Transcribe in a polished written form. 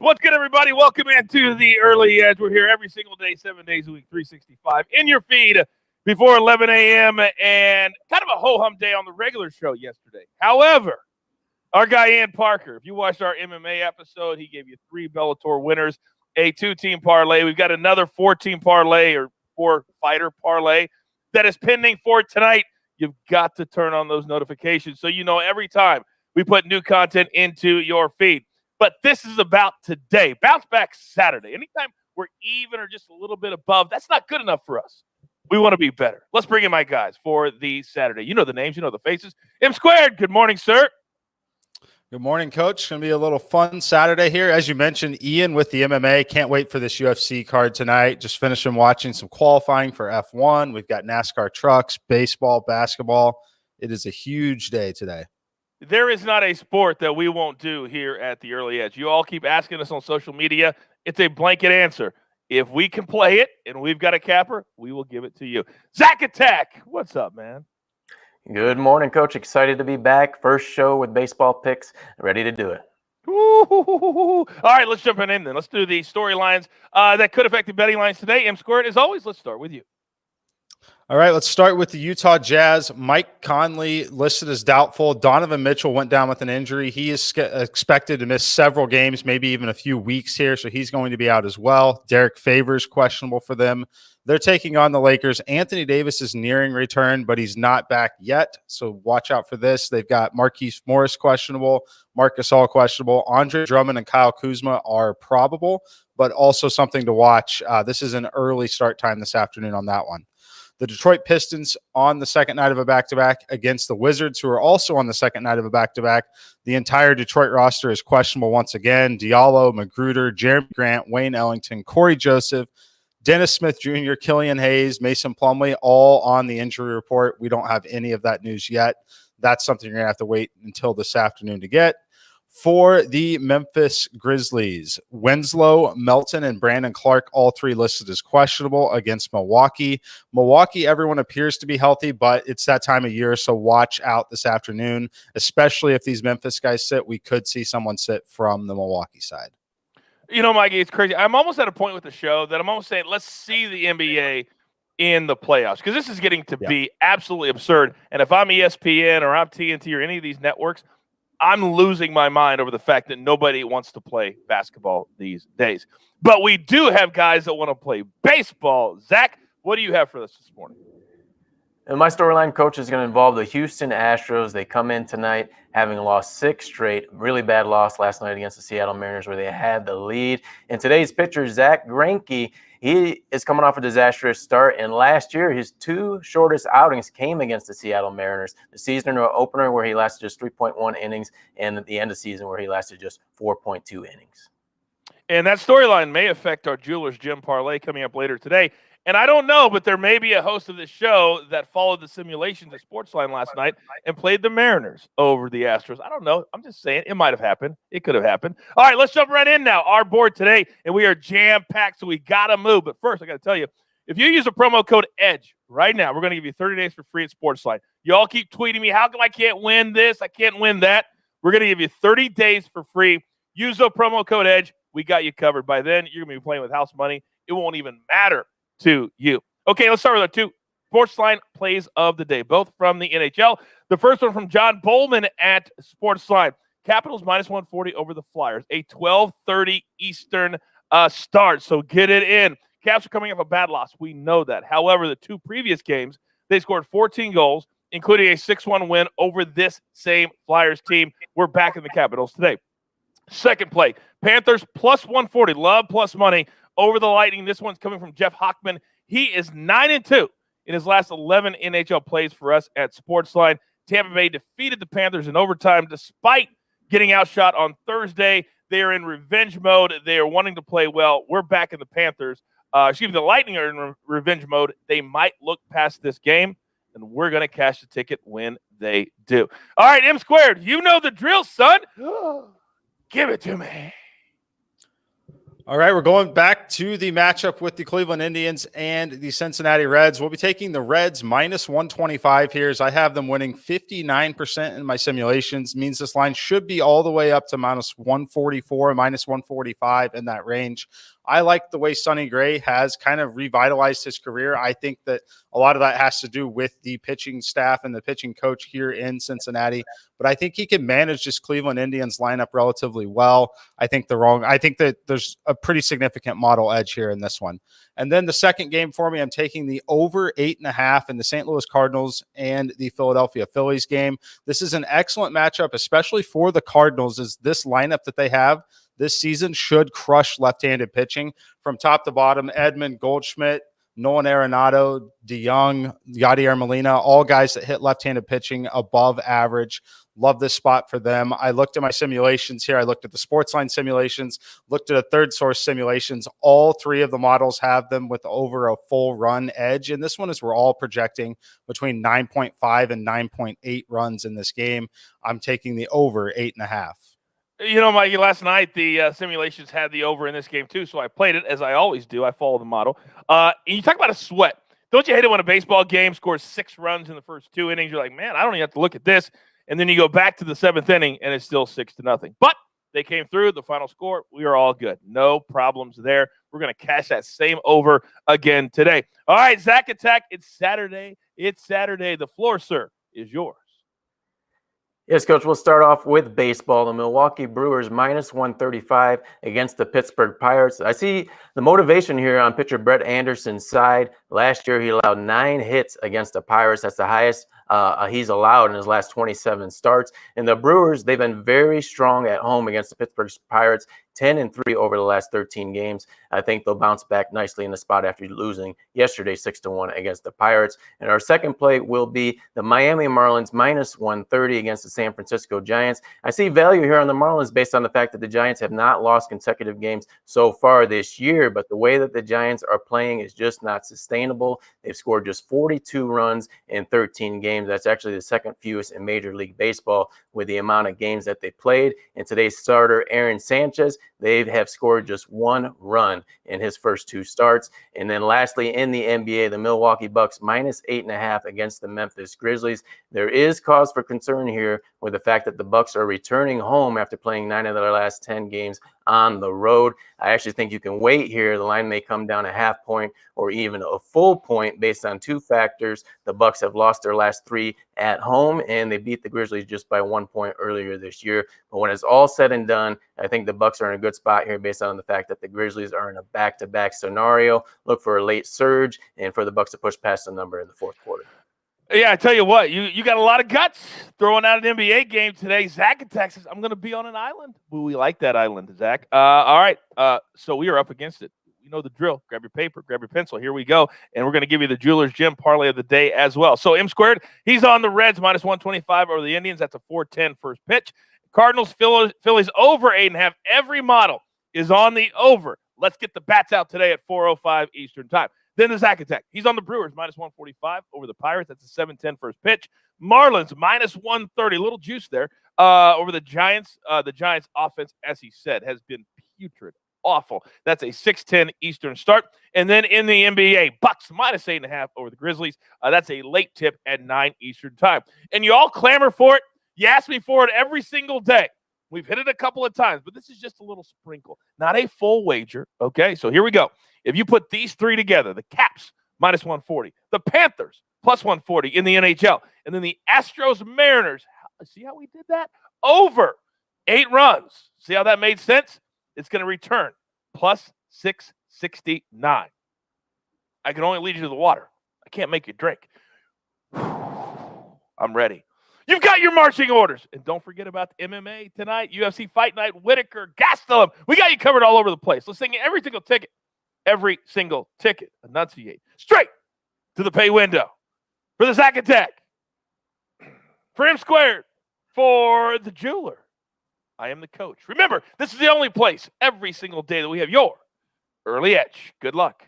What's good, everybody? Welcome into the Early Edge. We're here every single day, 7 days a week, 365 in your feed before 11 a.m. and kind of a ho-hum day on the regular show yesterday. However, our guy Ian Parker, if you watched our MMA episode, he gave you 3 Bellator winners, a 2-team parlay. We've got another 4-team parlay or 4-fighter parlay that is pending for tonight. You've got to turn on those notifications so you know every time we put new content into your feed. But this is about today. Bounce Back Saturday. Anytime we're even or just a little bit above, that's not good enough for us. We want to be better. Let's bring in my guys for the Saturday. You know the names. You know the faces. M Squared, good morning, sir. Good morning, Coach. Going to be a little fun Saturday here. As you mentioned, Ian with the MMA. Can't wait for this UFC card tonight. Just finishing watching some qualifying for F1. We've got NASCAR trucks, baseball, basketball. It is a huge day today. There is not a sport that we won't do here at the Early Edge. You all keep asking us on social media. It's a blanket answer. If we can play it and we've got a capper, we will give it to you. Zack Attack, what's up, man? Good morning, Coach. Excited to be back. First show with baseball picks. Ready to do it. All right, let's jump in then. Let's do the storylines that could affect the betting lines today. M Squared, as always, let's start with you. All right, let's start with the Utah Jazz. Mike Conley listed as doubtful. Donovan Mitchell went down with an injury. He is expected to miss several games, maybe even a few weeks here, so he's going to be out as well. Derek Favors questionable for them. They're taking on the Lakers. Anthony Davis is nearing return, but he's not back yet, so watch out for this. They've got Marquise Morris questionable, Marc Gasol questionable. Andre Drummond and Kyle Kuzma are probable, but also something to watch. This is an early start time this afternoon on that one. The Detroit Pistons on the second night of a back-to-back against the Wizards, who are also on the second night of a back-to-back. The entire Detroit roster is questionable once again. Diallo, Magruder, Jeremy Grant, Wayne Ellington, Corey Joseph, Dennis Smith Jr., Killian Hayes, Mason Plumlee, all on the injury report. We don't have any of that news yet. That's something you're going to have to wait until this afternoon to get. For the Memphis Grizzlies, Winslow, Melton, and Brandon Clark, all 3 listed as questionable against Milwaukee. Milwaukee, everyone appears to be healthy, but it's that time of year, so watch out this afternoon, especially if these Memphis guys sit. We could see someone sit from the Milwaukee side. You know, Mikey, it's crazy. I'm almost at a point with the show that I'm almost saying, let's see the NBA in the playoffs, because this is getting to be absolutely absurd. And if I'm ESPN or I'm TNT or any of these networks, I'm losing my mind over the fact that nobody wants to play basketball these days. But we do have guys that want to play baseball. Zach, what do you have for us this morning? And my storyline, Coach, is going to involve the Houston Astros. They come in tonight having lost 6 straight. Really bad loss last night against the Seattle Mariners where they had the lead. And today's pitcher, Zack Greinke, he is coming off a disastrous start. And last year, his 2 shortest outings came against the Seattle Mariners. The season opener where he lasted just 3.1 innings, and at the end of the season where he lasted just 4.2 innings. And that storyline may affect our Jewelers Gym parlay coming up later today. And I don't know, but there may be a host of this show that followed the simulations at SportsLine last night and played the Mariners over the Astros. I don't know. I'm just saying it might have happened. It could have happened. All right, let's jump right in now. Our board today, and we are jam-packed, so we got to move. But first, I got to tell you, if you use a promo code EDGE right now, we're going to give you 30 days for free at SportsLine. You all keep tweeting me, how come I can't win this? I can't win that. We're going to give you 30 days for free. Use the promo code EDGE. We got you covered. By then, you're going to be playing with house money. It won't even matter to you. Okay, let's start with our 2 SportsLine plays of the day, both from the NHL. The first one from John Bowman at SportsLine. Capitals minus 140 over the Flyers. A 12:30 Eastern start, so get it in. Caps are coming off a bad loss. We know that. However, the 2 previous games, they scored 14 goals, including a 6-1 win over this same Flyers team. We're back in the Capitals today. Second play, Panthers plus 140. Love plus money over the Lightning. This one's coming from Jeff Hockman. He is 9-2 in his last 11 NHL plays for us at SportsLine. Tampa Bay defeated the Panthers in overtime despite getting outshot on Thursday. They are in revenge mode. They are wanting to play well. We're back in the Panthers. The Lightning are in revenge mode. They might look past this game, and we're going to cash the ticket when they do. All right, M Squared, you know the drill, son. Give it to me. All right, we're going back to the matchup with the Cleveland Indians and the Cincinnati Reds. We'll be taking the Reds minus 125 here, as I have them winning 59% in my simulations. Means this line should be all the way up to minus 144, minus 145 in that range. I like the way Sonny Gray has kind of revitalized his career. I think that a lot of that has to do with the pitching staff and the pitching coach here in Cincinnati. But I think he can manage this Cleveland Indians lineup relatively well. I think that there's a pretty significant model edge here in this one. And then the second game for me, I'm taking the over 8.5 in the St. Louis Cardinals and the Philadelphia Phillies game. This is an excellent matchup, especially for the Cardinals, as this lineup that they have this season should crush left-handed pitching from top to bottom. Edman, Goldschmidt, Nolan Arenado, DeYoung, Yadier Molina, all guys that hit left-handed pitching above average. Love this spot for them. I looked at my simulations here. I looked at the SportsLine simulations, looked at a third source simulations. All three of the models have them with over a full run edge. And this one is we're all projecting between 9.5 and 9.8 runs in this game. I'm taking the over 8.5. You know, Mikey, last night the simulations had the over in this game too, so I played it as I always do. I follow the model. And you talk about a sweat. Don't you hate it when a baseball game scores 6 runs in the first 2 innings? You're like, man, I don't even have to look at this. And then you go back to the 7th inning, and it's still 6-0. But they came through. The final score, we are all good. No problems there. We're going to cash that same over again today. All right, Zack Attack. It's Saturday. It's Saturday. The floor, sir, is yours. Yes, Coach, we'll start off with baseball. The Milwaukee Brewers minus 135 against the Pittsburgh Pirates. I see the motivation here on pitcher Brett Anderson's side. Last year, he allowed 9 hits against the Pirates. That's the highest he's allowed in his last 27 starts. And the Brewers, they've been very strong at home against the Pittsburgh Pirates, 10-3 over the last 13 games. I think they'll bounce back nicely in the spot after losing yesterday 6-1 against the Pirates. And our second play will be the Miami Marlins minus 130 against the San Francisco Giants. I see value here on the Marlins based on the fact that the Giants have not lost consecutive games so far this year, but the way that the Giants are playing is just not sustainable. They've scored just 42 runs in 13 games. That's actually the second fewest in Major League Baseball with the amount of games that they played. And today's starter, Aaron Sanchez, they have scored just 1 run in his first 2 starts. And then lastly, in the NBA, the Milwaukee Bucks minus 8.5 against the Memphis Grizzlies. There is cause for concern here with the fact that the Bucks are returning home after playing 9 of their last 10 games on the road. I actually think you can wait here. The line may come down a half point or even a full point based on 2 factors. The Bucks have lost their last 3 at home, and they beat the Grizzlies just by 1 point earlier this year. But when it's all said and done, I think the Bucks are in a good spot here based on the fact that the Grizzlies are in a back-to-back scenario. Look for a late surge and for the Bucks to push past the number in the 4th quarter. Yeah, I tell you what, you got a lot of guts throwing out an NBA game today. Zack in Texas, I'm going to be on an island. Ooh, we like that island, Zack. All right, so we are up against it. You know the drill. Grab your paper, grab your pencil. Here we go. And we're going to give you the Jeweler's Gym parlay of the day as well. So M squared, he's on the Reds minus 125 over the Indians. That's a 4-10 first pitch. Cardinals, Phillies over 8.5. Every model is on the over. Let's get the bats out today at 4:05 Eastern time. Then the Zack Attack. He's on the Brewers, minus 145 over the Pirates. That's a 7-10 first pitch. Marlins, minus 130. A little juice there over the Giants. The Giants' offense, as he said, has been putrid. Awful. That's a 6:10 Eastern start. And then in the NBA, Bucks, minus 8.5 over the Grizzlies. That's a late tip at 9 Eastern time. And you all clamor for it. You ask me for it every single day. We've hit it a couple of times, but this is just a little sprinkle, not a full wager. Okay, so here we go. If you put these 3 together, the Caps, minus 140, the Panthers, plus 140 in the NHL, and then the Astros Mariners, see how we did that? Over 8 runs. See how that made sense? It's going to return plus 669. I can only lead you to the water. I can't make you drink. I'm ready. You've got your marching orders. And don't forget about the MMA tonight, UFC Fight Night, Whitaker, Gastelum. We got you covered all over the place. Let's sing every single ticket. Every single ticket. Enunciate. Straight to the pay window. For the Zack Attack. For M squared. For the Jeweler. I am the coach. Remember, this is the only place every single day that we have your early edge. Good luck.